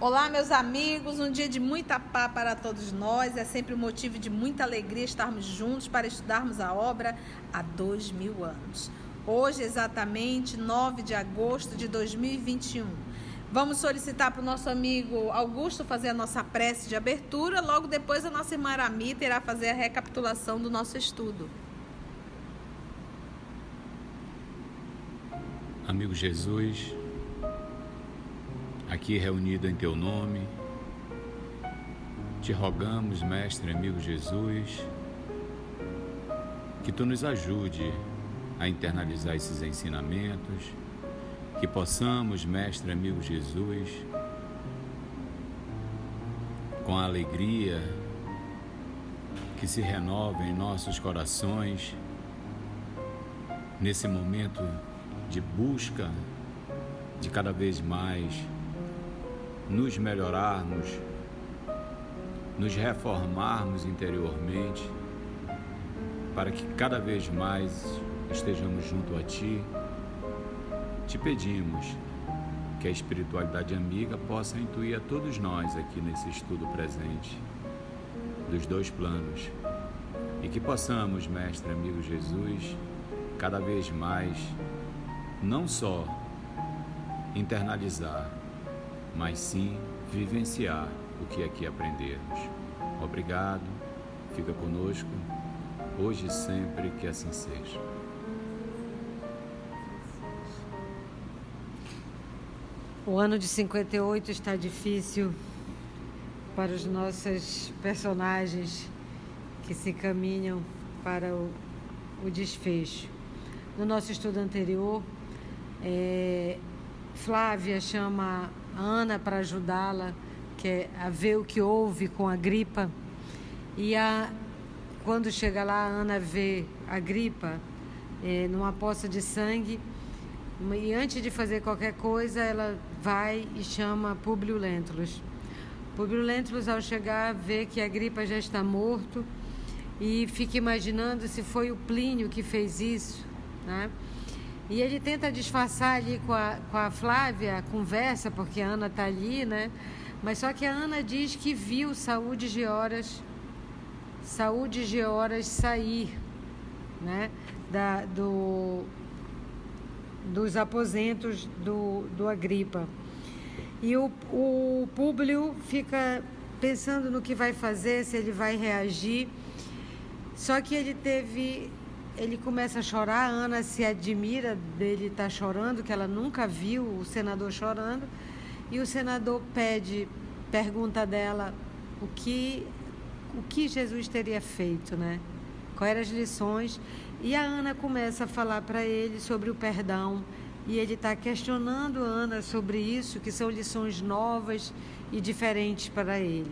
Olá, meus amigos, um dia de muita paz para todos nós. É sempre um motivo de muita alegria estarmos juntos para estudarmos a obra há 2000 anos. Hoje, exatamente 9 de agosto de 2021. Vamos solicitar para o nosso amigo Augusto fazer a nossa prece de abertura. Logo depois, a nossa irmã Aramita irá fazer a recapitulação do nosso estudo. Amigo Jesus, aqui reunido em Teu nome, te rogamos, Mestre amigo Jesus, que Tu nos ajude a internalizar esses ensinamentos, que possamos, Mestre amigo Jesus, com a alegria que se renova em nossos corações, nesse momento de busca de cada vez mais nos melhorarmos, nos reformarmos interiormente, para que cada vez mais estejamos junto a Ti. Te pedimos que a espiritualidade amiga possa intuir a todos nós aqui nesse estudo presente dos dois planos, e que possamos, Mestre amigo Jesus, cada vez mais não só internalizar, mas sim vivenciar o que aqui aprendermos. Obrigado, fica conosco, hoje e sempre, que assim seja. O ano de 58 está difícil para os nossos personagens que se caminham para o desfecho. No nosso estudo anterior, Flávia chama a Ana para ajudá-la, a ver o que houve com Agripa. E quando chega lá, a Ana vê Agripa numa poça de sangue. E antes de fazer qualquer coisa, ela vai e chama Públio Lentulus. Públio Lentulus, ao chegar, vê que Agripa já está morto e fica imaginando se foi o Plínio que fez isso, né? E ele tenta disfarçar ali com a Flávia a conversa, porque a Ana está ali, né? Mas só que a Ana diz que viu Saúl de Georas sair, né? Dos aposentos do Agripa. E o Públio fica pensando no que vai fazer, se ele vai reagir. Só que ele começa a chorar, a Ana se admira dele estar chorando, que ela nunca viu o senador chorando, e o senador pergunta dela o que Jesus teria feito, né? Quais eram as lições, e a Ana começa a falar para ele sobre o perdão, e ele está questionando a Ana sobre isso, que são lições novas e diferentes para ele.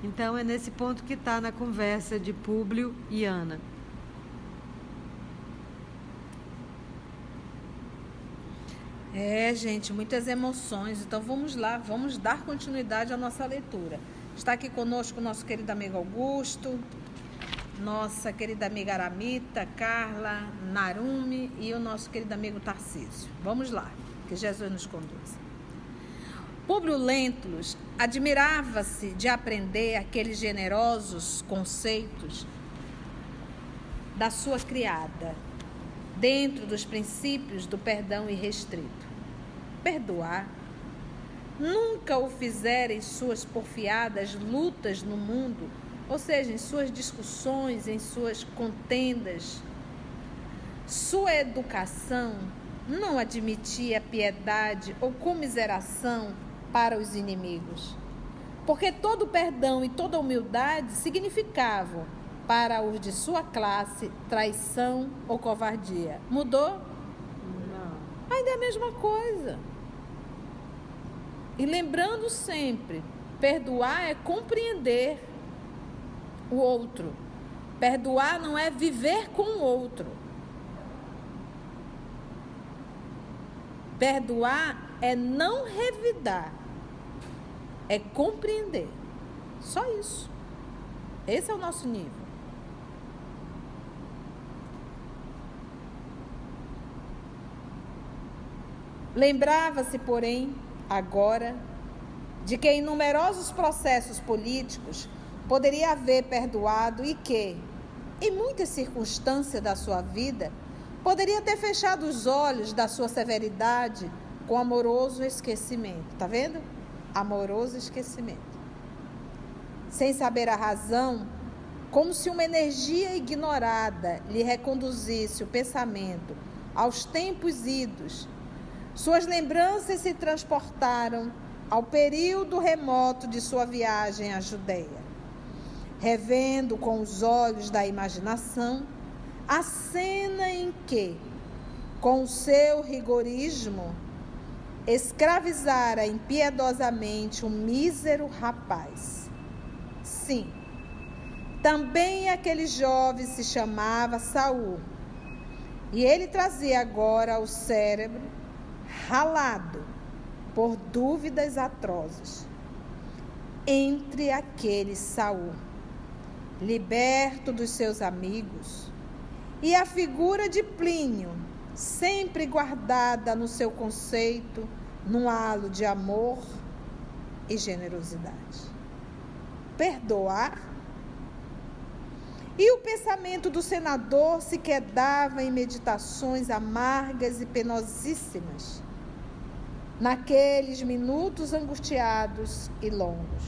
Então é nesse ponto que está na conversa de Públio e Ana. Gente, muitas emoções. Então vamos lá, vamos dar continuidade à nossa leitura. Está aqui conosco o nosso querido amigo Augusto, nossa querida amiga Aramita, Carla, Narumi e o nosso querido amigo Tarcísio. Vamos lá, que Jesus nos conduza. Públio Lentulus admirava-se de aprender aqueles generosos conceitos da sua criada, dentro dos princípios do perdão irrestrito. Perdoar nunca o fizera em suas porfiadas lutas no mundo, ou seja, em suas discussões, em suas contendas. Sua educação não admitia piedade ou comiseração para os inimigos, porque todo perdão e toda humildade significavam, para os de sua classe, traição ou covardia. Mudou? Não. Ainda é a mesma coisa. E lembrando sempre, perdoar é compreender o outro. Perdoar não é viver com o outro. Perdoar é não revidar. é compreender. Só isso. Esse é o nosso nível. Lembrava-se, porém, agora, de que em numerosos processos políticos poderia haver perdoado e que, em muitas circunstâncias da sua vida, poderia ter fechado os olhos da sua severidade com amoroso esquecimento. Está vendo? Amoroso esquecimento. Sem saber a razão, como se uma energia ignorada lhe reconduzisse o pensamento aos tempos idos, suas lembranças se transportaram ao período remoto de sua viagem à Judeia, revendo com os olhos da imaginação a cena em que, com o seu rigorismo, escravizara impiedosamente um mísero rapaz. Sim, também aquele jovem se chamava Saul, e ele trazia agora o cérebro ralado por dúvidas atrozes. Entre aquele Saul, liberto dos seus amigos, e a figura de Plínio, sempre guardada no seu conceito, num halo de amor e generosidade. Perdoar? E o pensamento do senador se quedava em meditações amargas e penosíssimas, naqueles minutos angustiados e longos.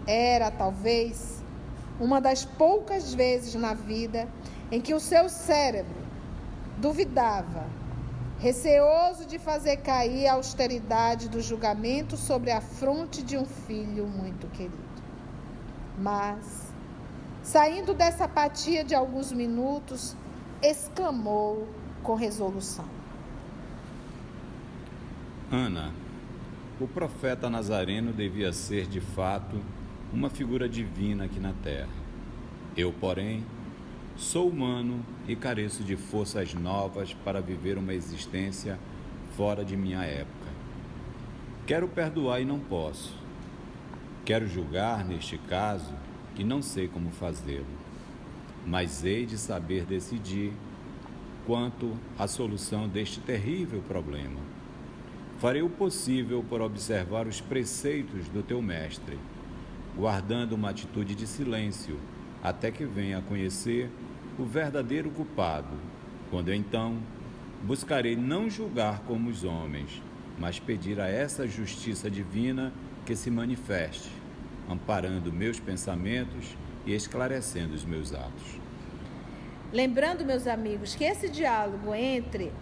Era, talvez, uma das poucas vezes na vida em que o seu cérebro duvidava, receoso de fazer cair a austeridade do julgamento sobre a fronte de um filho muito querido. Mas, saindo dessa apatia de alguns minutos, exclamou com resolução: Ana, o profeta Nazareno devia ser, de fato, uma figura divina aqui na terra. Eu, porém, sou humano e careço de forças novas para viver uma existência fora de minha época. Quero perdoar e não posso. Quero julgar, neste caso, e não sei como fazê-lo. Mas hei de saber decidir quanto à solução deste terrível problema. Farei o possível por observar os preceitos do teu mestre, guardando uma atitude de silêncio, até que venha a conhecer o verdadeiro culpado, quando então buscarei não julgar como os homens, mas pedir a essa justiça divina que se manifeste, amparando meus pensamentos e esclarecendo os meus atos. Lembrando, meus amigos, que esse diálogo entre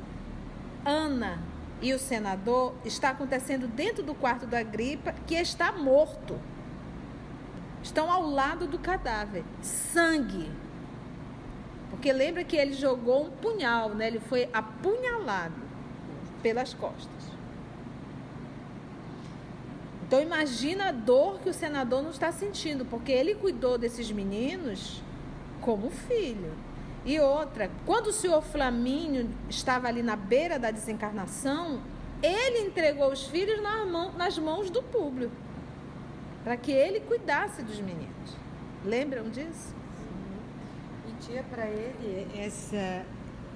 Ana e o senador está acontecendo dentro do quarto da Agripa, que está morto. Estão ao lado do cadáver. Sangue. Porque lembra que ele jogou um punhal, né? Ele foi apunhalado pelas costas. Então imagina a dor que o senador não está sentindo, porque ele cuidou desses meninos como filho. E outra, quando o senhor Flamínio estava ali na beira da desencarnação, ele entregou os filhos nas mãos do Públio, para que ele cuidasse dos meninos. Lembram disso? E tinha para ele,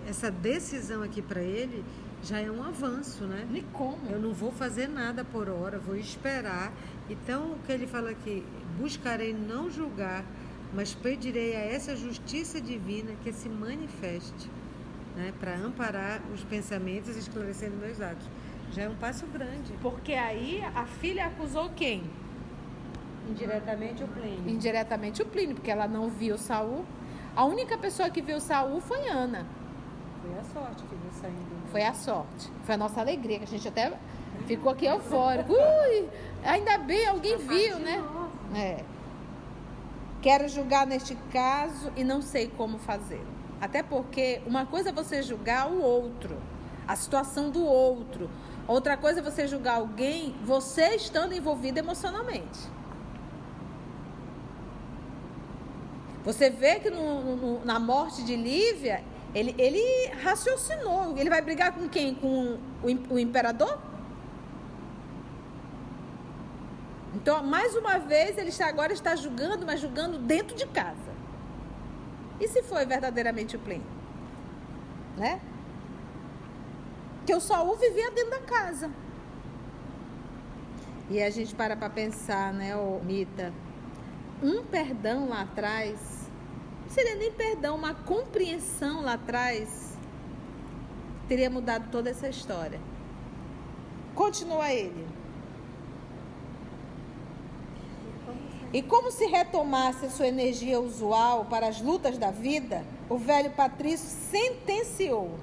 essa decisão aqui para ele já é um avanço, né? Nem como. Eu não vou fazer nada por hora, vou esperar. Então, o que ele fala aqui, buscarei não julgar, mas pedirei a essa justiça divina que se manifeste, né, para amparar os pensamentos e esclarecendo meus atos. Já é um passo grande. Porque aí a filha acusou quem? Indiretamente o Plínio. Indiretamente o Plínio, porque ela não viu Saul. A única pessoa que viu Saul foi Ana. Foi a sorte que viu saindo. Foi a sorte. Foi a nossa alegria, que a gente até ficou aqui eufórico. Ui, ainda bem, alguém viu, né? É. Quero julgar neste caso e não sei como fazê-lo. Até porque uma coisa é você julgar o outro, a situação do outro. Outra coisa é você julgar alguém, você estando envolvido emocionalmente. Você vê que na morte de Lívia, ele raciocinou. Ele vai brigar com quem? Com o imperador? Então, mais uma vez, ele agora está julgando, mas julgando dentro de casa. E se foi verdadeiramente o Plínio? Né? Que o Saul vivia dentro da casa. E a gente para pensar, né, Mita? Um perdão lá atrás, não seria nem perdão, uma compreensão lá atrás, teria mudado toda essa história. Continua ele. E como se retomasse sua energia usual para as lutas da vida, o velho patrício sentenciou: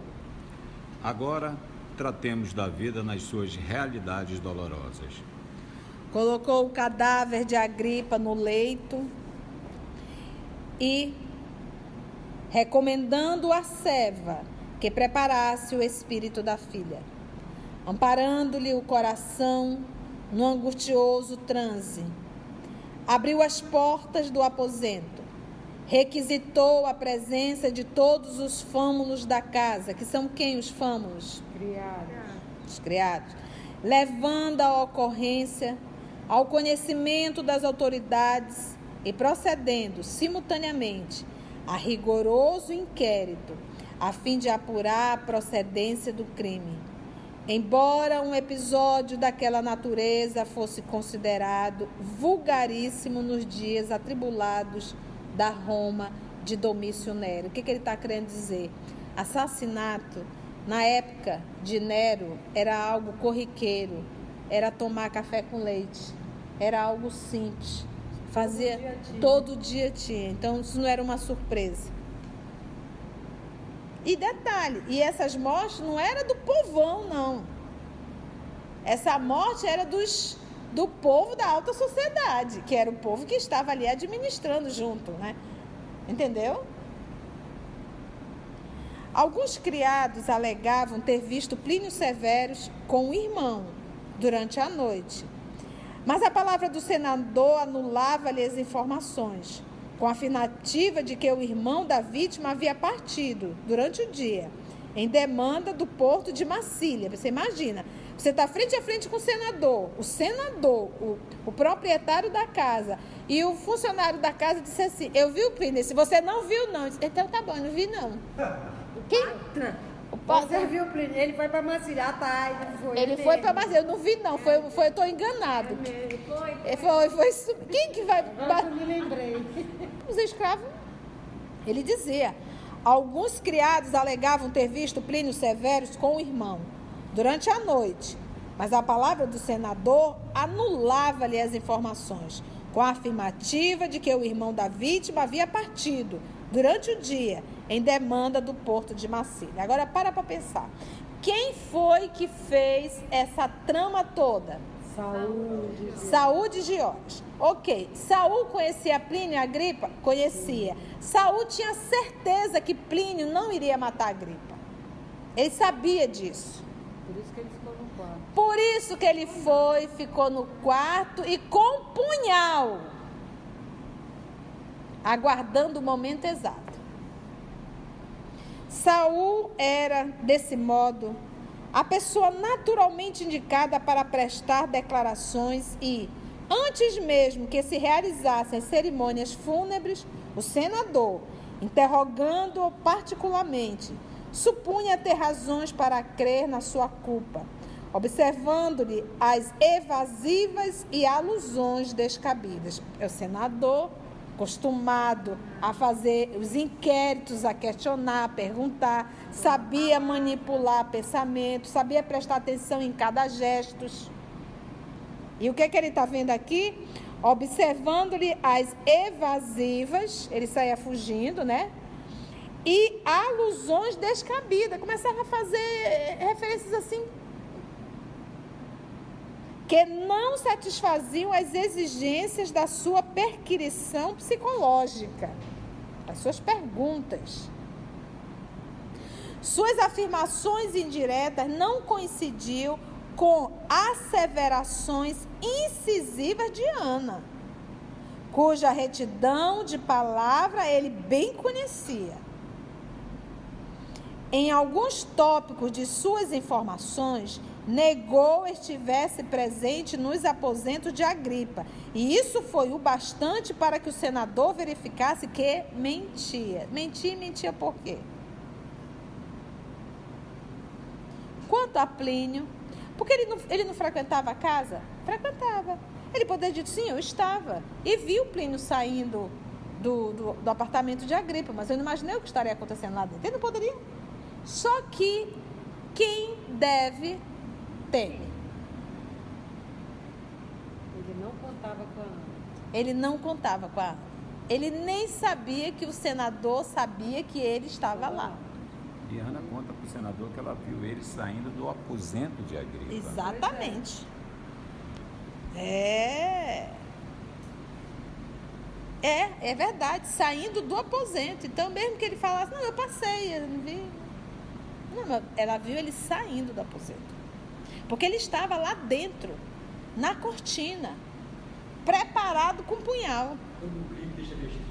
agora tratemos da vida nas suas realidades dolorosas. Colocou o cadáver de Agripa no leito e, recomendando à serva que preparasse o espírito da filha, amparando-lhe o coração no angustioso transe, abriu as portas do aposento, requisitou a presença de todos os fâmulos da casa, que são quem os fâmulos? Os criados. Levando a ocorrência ao conhecimento das autoridades e procedendo simultaneamente a rigoroso inquérito, a fim de apurar a procedência do crime. Embora um episódio daquela natureza fosse considerado vulgaríssimo nos dias atribulados da Roma de Domício Nero. O que ele está querendo dizer? Assassinato, na época de Nero, era algo corriqueiro, era tomar café com leite, era algo simples, fazia todo dia tinha, então isso não era uma surpresa. E detalhe, e essas mortes não era do povão, não. Essa morte era do povo da alta sociedade, que era o povo que estava ali administrando junto, né? Entendeu? Alguns criados alegavam ter visto Plínio Severus com o irmão durante a noite. Mas a palavra do senador anulava-lhe as informações, com a afirmativa de que o irmão da vítima havia partido durante o dia, em demanda do porto de Massília. Você imagina, você está frente a frente com o senador, o proprietário da casa, e o funcionário da casa disse assim: eu vi o Plínio, se você não viu não, disse, então tá bom, eu não vi não. Quem? Você viu o Plínio? Ele foi para Massília, tá? Ele foi para Massília, eu não vi não, eu estou enganado. Foi isso. Quem que vai? Eu me lembrei. Os escravos, ele dizia, alguns criados alegavam ter visto Plínio Severus com o irmão durante a noite, mas a palavra do senador anulava-lhe as informações, com a afirmativa de que o irmão da vítima havia partido durante o dia, em demanda do porto de Massília. Agora, para pensar. Quem foi que fez essa trama toda? Saul de Giores. Ok. Saul conhecia Plínio e Agripa? Conhecia. Saul tinha certeza que Plínio não iria matar Agripa. Ele sabia disso. Por isso que ele ficou no quarto. Por isso que ele ficou no quarto e com um punhal, aguardando o momento exato. Saul era, desse modo, a pessoa naturalmente indicada para prestar declarações e, antes mesmo que se realizassem as cerimônias fúnebres, o senador, interrogando-o particularmente, supunha ter razões para crer na sua culpa, observando-lhe as evasivas e alusões descabidas. É o senador acostumado a fazer os inquéritos, a questionar, a perguntar, sabia manipular pensamentos, sabia prestar atenção em cada gesto. E o que ele está vendo aqui? Observando-lhe as evasivas, ele saía fugindo, né? E alusões descabidas, começava a fazer referências assim, que não satisfaziam as exigências da sua perquisição psicológica, as suas perguntas. Suas afirmações indiretas não coincidiam com asseverações incisivas de Ana, cuja retidão de palavra ele bem conhecia. Em alguns tópicos de suas informações, negou estivesse presente nos aposentos de Agripa. E isso foi o bastante para que o senador verificasse que mentia. Mentia por quê? Quanto a Plínio, porque ele não frequentava a casa? Frequentava. Ele poderia dizer, sim, eu estava. E viu Plínio saindo do apartamento de Agripa, mas eu não imaginei o que estaria acontecendo lá dentro. Ele não poderia. Só que quem deve, teme. Ele não contava com a Ana. Ele não contava com a Ana. Ele nem sabia que o senador sabia que ele estava lá. E Ana conta para o senador que ela viu ele saindo do aposento de Agripa. Exatamente. É verdade, saindo do aposento. Então, mesmo que ele falasse, não, eu passei, eu não vi. Não, ela viu ele saindo do aposento. Porque ele estava lá dentro, na cortina, preparado com punhal. Todo crime deixa vestígio.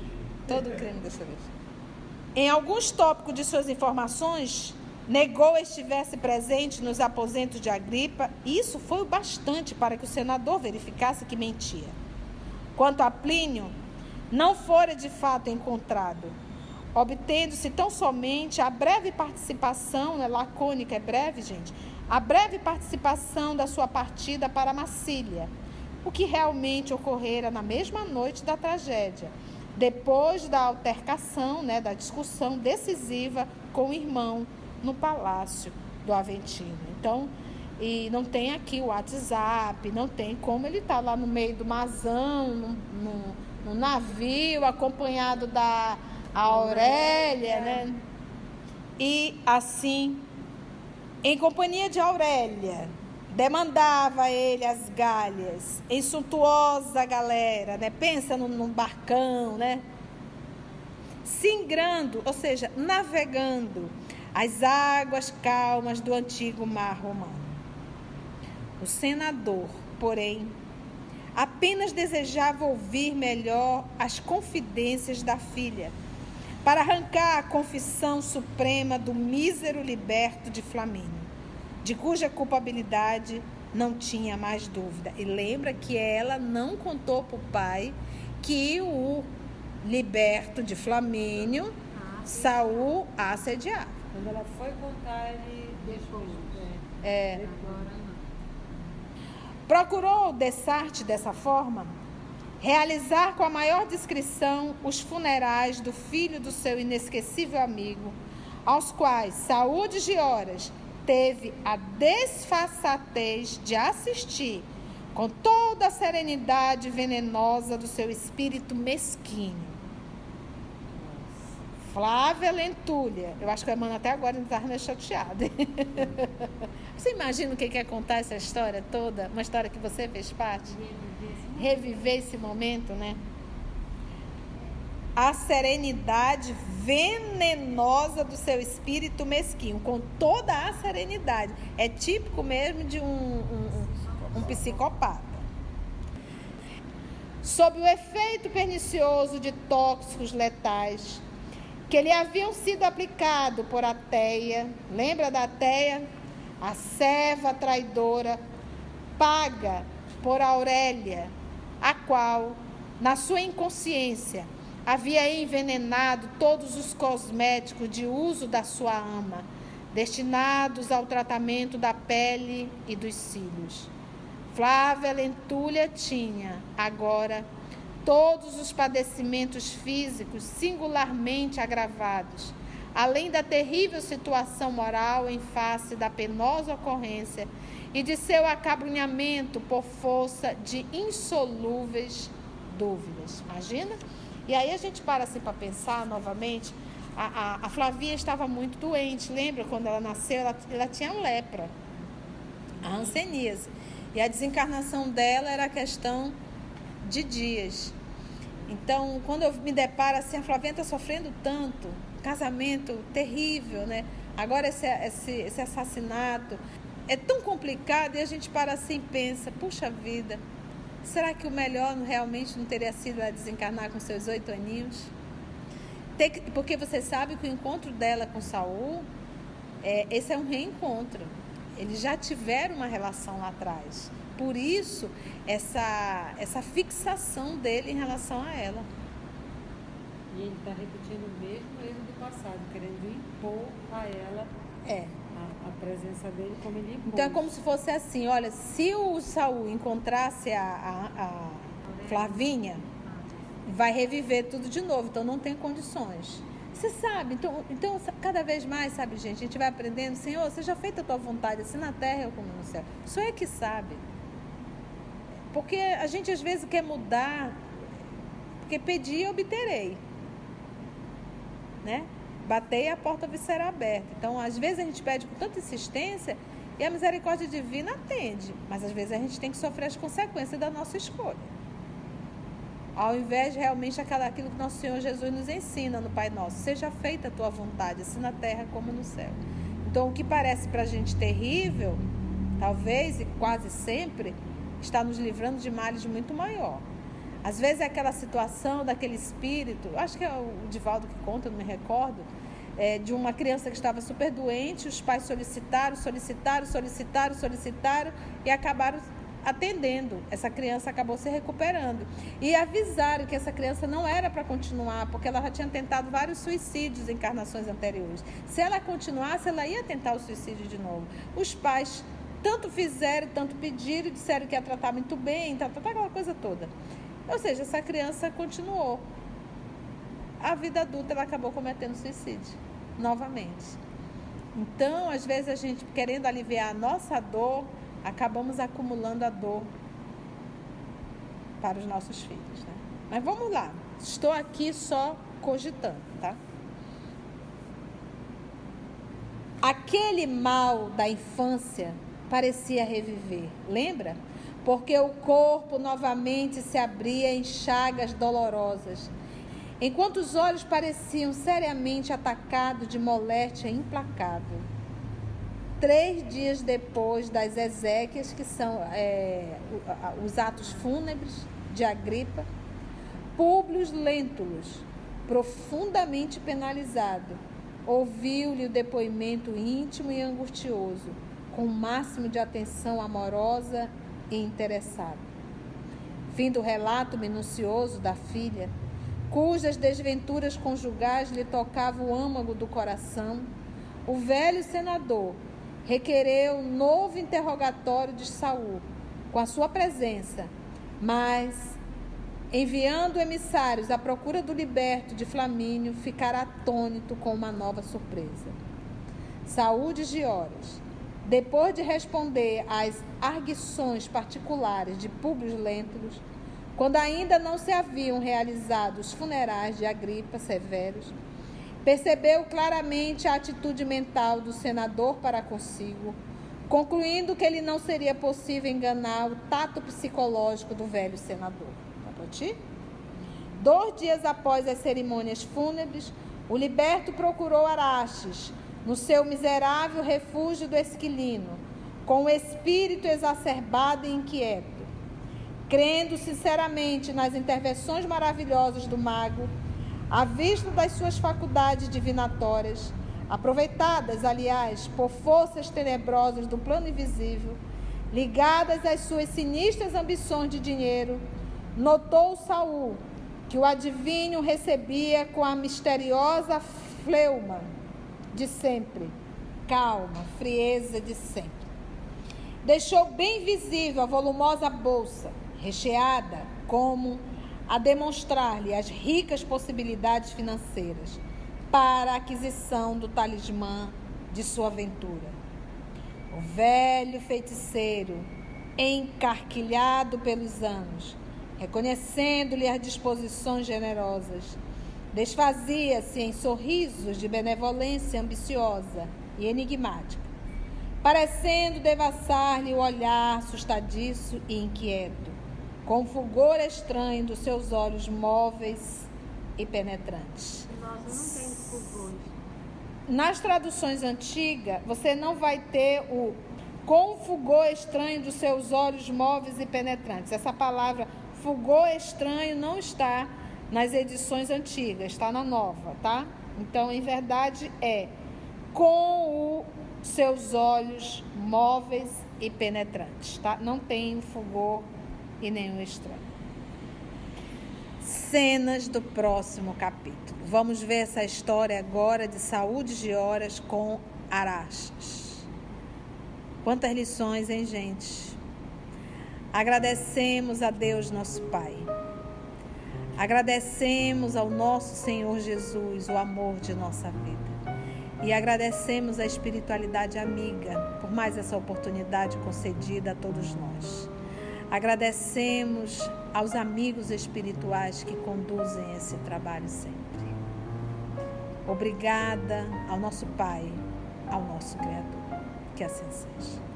Todo crime deixa vestígio. Em alguns tópicos de suas informações, negou estivesse presente nos aposentos de Agripa. Isso foi o bastante para que o senador verificasse que mentia. Quanto a Plínio, não fora de fato encontrado, obtendo-se tão somente a breve participação, né, lacônica é breve, gente, a breve participação da sua partida para Massília, o que realmente ocorrera na mesma noite da tragédia, depois da altercação, né, da discussão decisiva com o irmão no Palácio do Aventino. Então, e não tem aqui o WhatsApp, não tem como ele estar lá no meio do Mazão, no navio, acompanhado da Aurélia, né? E assim, em companhia de Aurélia, demandava ele as galhas, em suntuosa galera, né? Pensa num barcão, né? Singrando, ou seja, navegando as águas calmas do antigo mar romano. O senador, porém, apenas desejava ouvir melhor as confidências da filha, para arrancar a confissão suprema do mísero liberto de Flamínio, de cuja culpabilidade não tinha mais dúvida. E lembra que ela não contou para o pai que o liberto de Flamínio, Saul, assediava. Quando ela foi contar, ele deixou. Agora não. Procurou Dessarte dessa forma realizar com a maior discrição os funerais do filho do seu inesquecível amigo, aos quais Saul de Gioras teve a desfaçatez de assistir com toda a serenidade venenosa do seu espírito mesquinho. Flávia Lentulha, eu acho que a Emmanuel até agora não estava meio chateada. Você imagina o que é contar essa história toda? Uma história que você fez parte? Reviver esse momento, né? A serenidade venenosa do seu espírito mesquinho, com toda a serenidade. É típico mesmo de um psicopata. Sob o efeito pernicioso de tóxicos letais que lhe haviam sido aplicados por Ateia, lembra da Ateia? A serva traidora, paga por Aurélia, a qual, na sua inconsciência, havia envenenado todos os cosméticos de uso da sua ama, destinados ao tratamento da pele e dos cílios. Flávia Lentulha tinha, agora, todos os padecimentos físicos singularmente agravados, além da terrível situação moral em face da penosa ocorrência e de seu acabrunhamento por força de insolúveis dúvidas. Imagina? E aí a gente para assim para pensar novamente. A Flavinha estava muito doente, lembra? Quando ela nasceu, ela tinha lepra, a hanseníase. E a desencarnação dela era questão de dias. Então, quando eu me deparo assim, a Flavinha está sofrendo tanto, casamento terrível, né? Agora esse assassinato é tão complicado, e a gente para assim e pensa, puxa vida, será que o melhor realmente não teria sido ela desencarnar com seus 8 aninhos? Porque você sabe que o encontro dela com Saul, esse é um reencontro. Eles já tiveram uma relação lá atrás. Por isso, essa fixação dele em relação a ela. E ele está repetindo o mesmo erro do passado, querendo impor a ela a presença dele como ele impôs. Então é como se fosse assim, olha, se o Saul encontrasse a Flavinha, vai reviver tudo de novo, então não tem condições. Você sabe, então cada vez mais, sabe, gente, a gente vai aprendendo, Senhor, seja feita a tua vontade, assim na terra como no céu. Só é que sabe. Porque a gente às vezes quer mudar, porque pedir obterei, né? Batei e a porta será aberta. Então, às vezes a gente pede com tanta insistência e a misericórdia divina atende, mas às vezes a gente tem que sofrer as consequências da nossa escolha. Ao invés de realmente aquilo que nosso Senhor Jesus nos ensina no Pai Nosso, seja feita a tua vontade, assim na terra como no céu. Então, o que parece pra gente terrível, talvez e quase sempre, está nos livrando de males muito maior. Às vezes é aquela situação daquele espírito, acho que é o Divaldo que conta, não me recordo, de uma criança que estava super doente, os pais solicitaram e acabaram atendendo. Essa criança acabou se recuperando. E avisaram que essa criança não era para continuar, porque ela já tinha tentado vários suicídios em encarnações anteriores. Se ela continuasse, ela ia tentar o suicídio de novo. Os pais tanto fizeram, tanto pediram, disseram que ia tratar muito bem, aquela coisa toda. Ou seja, essa criança continuou. A vida adulta, ela acabou cometendo suicídio, novamente. Então, às vezes, a gente, querendo aliviar a nossa dor, acabamos acumulando a dor para os nossos filhos, né? Mas vamos lá. Estou aqui só cogitando, tá? Aquele mal da infância parecia reviver, lembra? Porque o corpo novamente se abria em chagas dolorosas, enquanto os olhos pareciam seriamente atacados de moléstia implacável. 3 dias depois das exéquias, que são os atos fúnebres de Agripa, Públio Lentulus, profundamente penalizado, ouviu-lhe o depoimento íntimo e angustioso, com o máximo de atenção amorosa e interessada. Fim do relato minucioso da filha, cujas desventuras conjugais lhe tocavam o âmago do coração, o velho senador requereu novo interrogatório de Saul, com a sua presença, mas, enviando emissários à procura do liberto de Flamínio, ficara atônito com uma nova surpresa. Saul de Giores, depois de responder às arguições particulares de Públio Lentulus, quando ainda não se haviam realizado os funerais de Agripa severos, percebeu claramente a atitude mental do senador para consigo, concluindo que ele não seria possível enganar o tato psicológico do velho senador. Dá para ti? 2 dias após as cerimônias fúnebres, o liberto procurou Araxes, no seu miserável refúgio do Esquilino, com o espírito exacerbado e inquieto. Crendo sinceramente nas intervenções maravilhosas do mago, à vista das suas faculdades divinatórias, aproveitadas, aliás, por forças tenebrosas do plano invisível, ligadas às suas sinistras ambições de dinheiro, notou Saul que o adivinho recebia com a misteriosa fleuma de sempre, calma, frieza de sempre. Deixou bem visível a volumosa bolsa, recheada, como a demonstrar-lhe as ricas possibilidades financeiras para a aquisição do talismã de sua aventura. O velho feiticeiro, encarquilhado pelos anos, reconhecendo-lhe as disposições generosas, desfazia-se em sorrisos de benevolência ambiciosa e enigmática, parecendo devassar-lhe o olhar assustadiço e inquieto, com o fulgor estranho dos seus olhos móveis e penetrantes. Nossa, não tem fulgor. Nas traduções antigas, você não vai ter o com o fulgor estranho dos seus olhos móveis e penetrantes. Essa palavra fulgor estranho não está nas edições antigas, está na nova, tá? Então, em verdade, é com o seus olhos móveis e penetrantes, tá? Não tem fulgor e nenhum estranho. Cenas do próximo capítulo. Vamos ver essa história agora de Saúde de Horas com Araxes. Quantas lições, hein, gente? Agradecemos a Deus, nosso Pai. Agradecemos ao nosso Senhor Jesus o amor de nossa vida. E agradecemos a espiritualidade amiga por mais essa oportunidade concedida a todos nós. Agradecemos aos amigos espirituais que conduzem esse trabalho sempre. Obrigada ao nosso Pai, ao nosso Criador. Que assim seja.